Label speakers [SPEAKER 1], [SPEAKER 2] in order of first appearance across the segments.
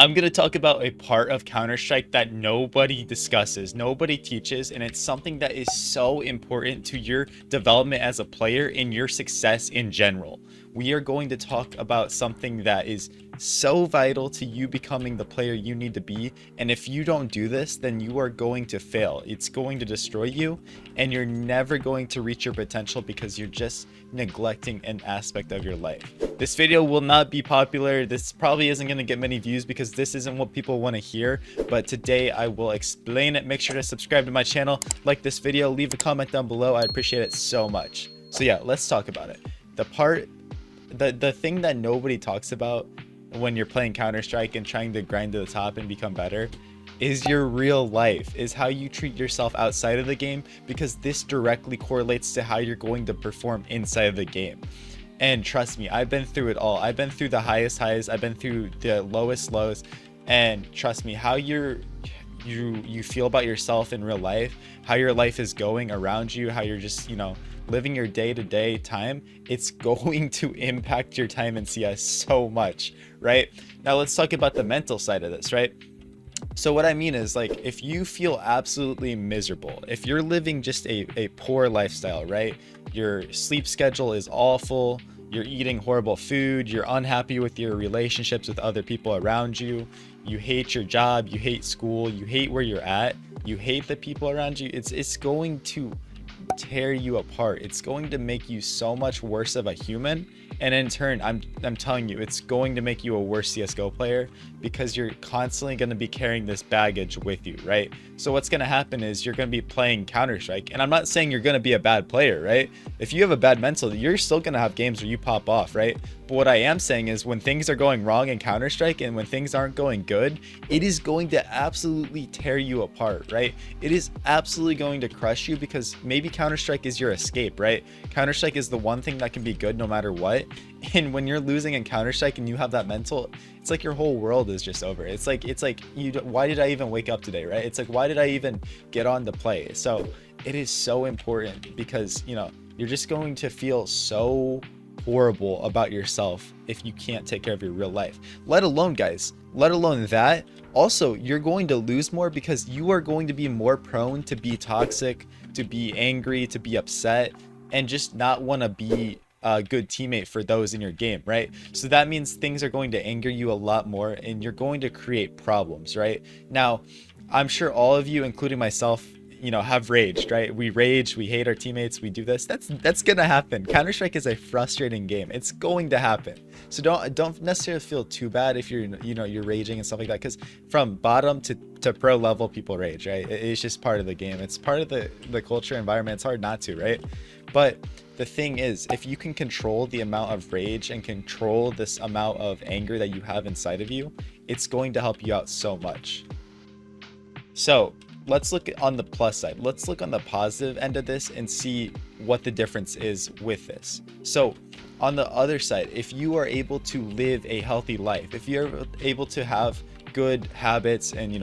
[SPEAKER 1] I'm going to talk about a part of Counter-Strike that nobody discusses, nobody teaches, and it's something that is so important to your development as a player and your success in general. We are going to talk about something that is so vital to you becoming the player you need to be, and if you don't do this, then you are going to fail. It's going to destroy you, and you're never going to reach your potential because you're just neglecting an aspect of your life. This video will not be popular. This probably isn't going to get many views because this isn't what people want to hear, but today I will explain it. Make sure to subscribe to my channel, like this video, leave a comment down below. I appreciate it so much. So yeah, let's talk about it. The thing that nobody talks about when you're playing Counter-Strike and trying to grind to the top and become better is your real life, is how you treat yourself outside of the game, because this directly correlates to how you're going to perform inside of the game. And trust me, I've been through it all. I've been through the highest highs, I've been through the lowest lows, and trust me, how you feel about yourself in real life, how your life is going around you, how you're just, living your day-to-day time, it's going to impact your time in CS so much, right? Now let's talk about the mental side of this, right? So what I mean is, like, if you feel absolutely miserable, if you're living just a poor lifestyle, right? Your sleep schedule is awful, you're eating horrible food, you're unhappy with your relationships with other people around you, you hate your job, you hate school, you hate where you're at, you hate the people around you, it's going to tear you apart. It's going to make you so much worse of a human, and in turn, I'm telling you, it's going to make you a worse CSGO player because you're constantly going to be carrying this baggage with you, right? So what's going to happen is you're going to be playing Counter-Strike, and I'm not saying you're going to be a bad player, right? If you have a bad mental, you're still going to have games where you pop off, right? But what I am saying is when things are going wrong in Counter-Strike and when things aren't going good, it is going to absolutely tear you apart, right? It is absolutely going to crush you because maybe Counter-Strike is your escape, right? Counter-Strike is the one thing that can be good no matter what. And when you're losing in Counter-Strike and you have that mental, it's like your whole world is just over. It's like why did I even wake up today, right? It's like, why did I even get on to play? So it is so important because, you're just going to feel so horrible about yourself if you can't take care of your real life. Let alone that, also, you're going to lose more because you are going to be more prone to be toxic, to be angry, to be upset, and just not want to be a good teammate for those in your game, right? So that means things are going to anger you a lot more and you're going to create problems, right? Now, I'm sure all of you, including myself, have raged, right? We rage, we hate our teammates, we do this. That's gonna happen. Counter-Strike is a frustrating game. It's going to happen. So don't necessarily feel too bad if you're raging and stuff like that, because from bottom to pro level, people rage, right? It's just part of the game. It's part of the culture environment. It's hard not to, right? But the thing is, if you can control the amount of rage and control this amount of anger that you have inside of you, it's going to help you out so much. So let's look on the plus side. Let's look on the positive end of this and see what the difference is with this. So on the other side, if you are able to live a healthy life, if you're able to have good habits and,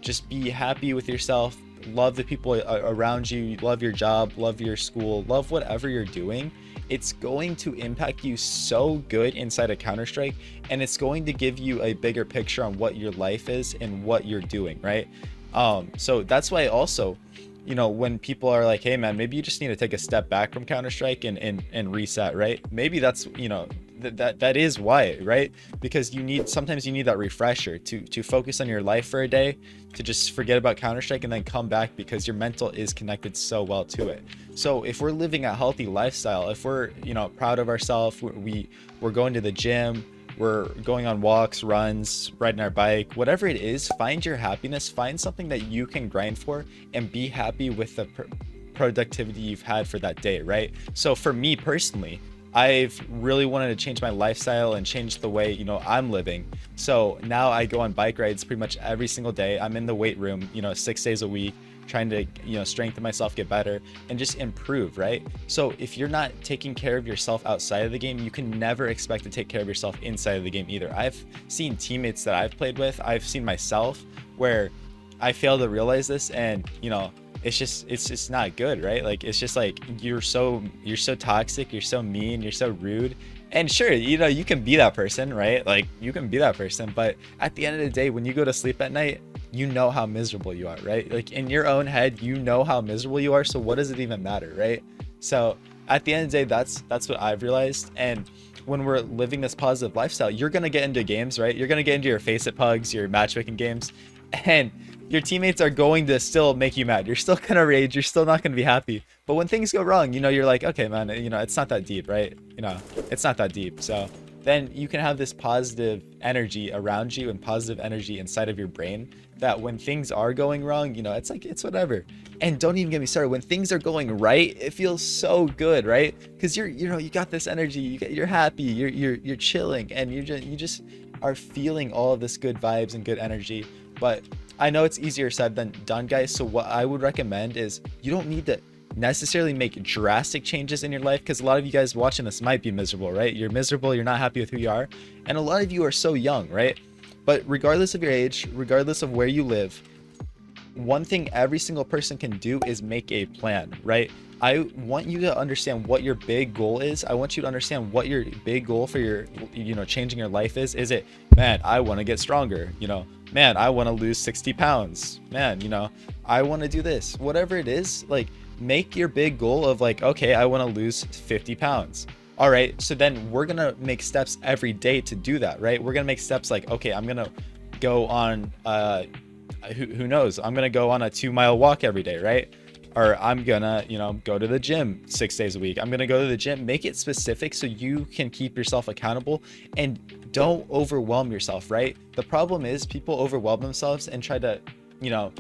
[SPEAKER 1] just be happy with yourself, love the people around you, love your job, love your school, love whatever you're doing, it's going to impact you so good inside of Counter-Strike, and it's going to give you a bigger picture on what your life is and what you're doing, right? So that's why also, when people are like, hey man, maybe you just need to take a step back from Counter-Strike and reset, right? Maybe that's, that is why, right? Because sometimes you need that refresher to focus on your life for a day, to just forget about Counter-Strike and then come back because your mental is connected so well to it. So if we're living a healthy lifestyle, if we're, proud of ourselves, we're going to the gym, we're going on walks, runs, riding our bike, whatever it is, find your happiness, find something that you can grind for and be happy with the productivity you've had for that day, right? So for me personally, I've really wanted to change my lifestyle and change the way, I'm living. So now I go on bike rides pretty much every single day. I'm in the weight room, 6 days a week, trying to, strengthen myself, get better, and just improve, right? So if you're not taking care of yourself outside of the game, you can never expect to take care of yourself inside of the game either. I've seen teammates that I've played with, I've seen myself where I fail to realize this, and it's just not good, right? Like, it's just like you're so toxic, you're so mean, you're so rude, And sure, you know, you can be that person, right? Like you can be that person, but at the end of the day, when you go to sleep at night, you know how miserable you are, right? Like in your own head, you know how miserable you are, so what does it even matter, right? So at the end of the day, that's what I've realized. And when we're living this positive lifestyle, you're gonna get into games, right? You're gonna get into your face it pugs, your matchmaking games, and your teammates are going to still make you mad. You're still gonna rage. You're still not gonna be happy. But when things go wrong, you know, you're like, okay, man, you know, it's not that deep, right? You know, it's not that deep. So then you can have this positive energy around you and positive energy inside of your brain that when things are going wrong, you know, it's like, it's whatever. And don't even get me started. When things are going right, it feels so good, right? Because you know, you got this energy, you're happy, you're chilling, and you just are feeling all of this good vibes and good energy. But I know it's easier said than done, guys. So what I would recommend is you don't need to necessarily make drastic changes in your life, because a lot of you guys watching this might be miserable, right? You're miserable, you're not happy with who you are, and a lot of you are so young, right? But regardless of your age, regardless of where you live, one thing every single person can do is make a plan, right? I want you to understand what your big goal is. I want you to understand what your big goal for your, you know, changing your life is. Is it, man, I want to get stronger, you know, man, I want to lose 60 pounds, man, you know, I want to do this, whatever it is. Like, make your big goal of like, okay, I want to lose 50 pounds. All right, so then we're gonna make steps every day to do that, right? We're gonna make steps like, okay, I'm gonna go on who knows, I'm gonna go on a 2-mile walk every day, right? Or I'm gonna, you know, go to the gym 6 days a week. I'm gonna go to the gym. Make it specific so you can keep yourself accountable, and don't overwhelm yourself, right? The problem is people overwhelm themselves and try to, you know,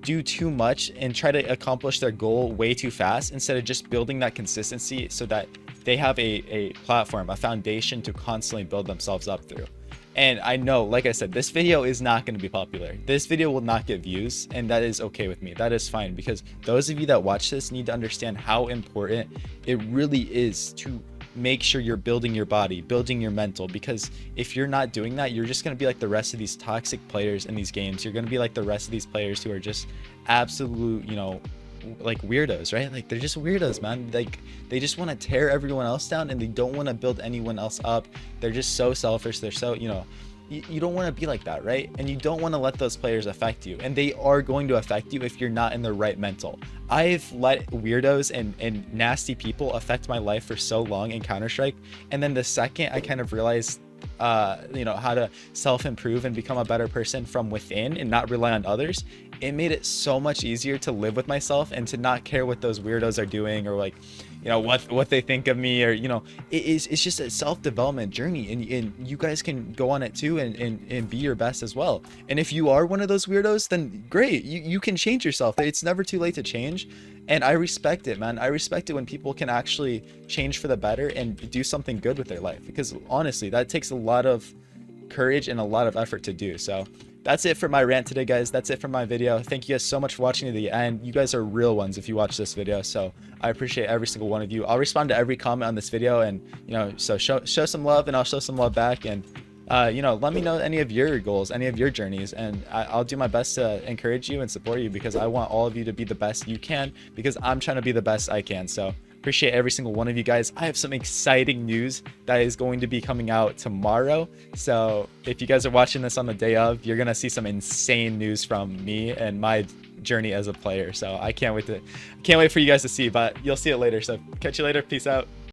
[SPEAKER 1] do too much and try to accomplish their goal way too fast, instead of just building that consistency so that they have a platform, a foundation to constantly build themselves up through. And I know, like I said, this video is not going to be popular. This video will not get views, and that is okay with me. That is fine, because those of you that watch this need to understand how important it really is to make sure you're building your body, building your mental, because if you're not doing that, you're just going to be like the rest of these toxic players in these games. You're going to be like the rest of these players who are just absolute, you know, like weirdos, right? Like they're just weirdos, man. Like they just want to tear everyone else down, and they don't want to build anyone else up. They're just so selfish. They're so, you know, you don't want to be like that, right? And you don't want to let those players affect you, and they are going to affect you if you're not in the right mental. I've let weirdos and nasty people affect my life for so long in Counter-Strike, and then the second I kind of realized you know, how to self-improve and become a better person from within and not rely on others, it made it so much easier to live with myself and to not care what those weirdos are doing, or like, you know, what they think of me, or, you know, it's just a self-development journey, and you guys can go on it too, and be your best as well. And if you are one of those weirdos, then great, you can change yourself. It's never too late to change. And I respect it, man. I respect it when people can actually change for the better and do something good with their life, because honestly, that takes a lot of courage and a lot of effort to do. So that's it for my rant today, guys. That's it for my video. Thank you guys so much for watching to the end. You guys are real ones if you watch this video, so I appreciate every single one of you. I'll respond to every comment on this video, and, you know, so show some love, and I'll show some love back. And you know, let me know any of your goals, any of your journeys, and I'll do my best to encourage you and support you, because I want all of you to be the best you can, because I'm trying to be the best I can. So appreciate every single one of you guys. I have some exciting news that is going to be coming out tomorrow, so if you guys are watching this on the day of, you're gonna see some insane news from me and my journey as a player. So I can't wait for you guys to see, but you'll see it later. So catch you later. Peace out.